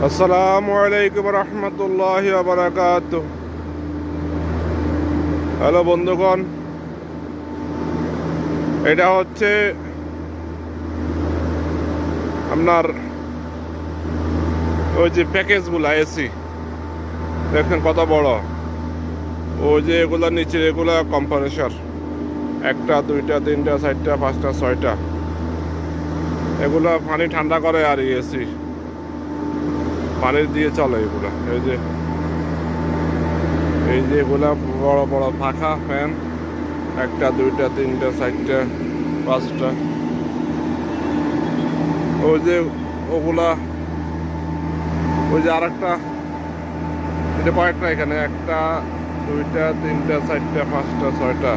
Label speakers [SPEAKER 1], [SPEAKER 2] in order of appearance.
[SPEAKER 1] আসসালামু আলাইকুম রহমতুল্লাহি ওয়া বারাকাতুহু। হ্যালো বন্ধুগণ, এটা হচ্ছে আপনার ওই যে প্যাকেজগুলো এসি, দেখেন কত বড়। ওই যে এগুলো নিচে, এগুলো কম্প্রেসর, একটা দুইটা তিনটা চারটা পাঁচটা ছয়টা, এগুলো পানি ঠান্ডা করে। আর এসি পানি দিয়ে চলে এগুলো। এই যে এগুলা বড় বড় পাখা ফ্যান, একটা দুইটা তিনটা চারটা পাঁচটা। ওই যে ওগুলা, ওই যে আর একটা, এটা কয়েকটা, এখানে একটা দুইটা তিনটা চারটা পাঁচটা ছয়টা,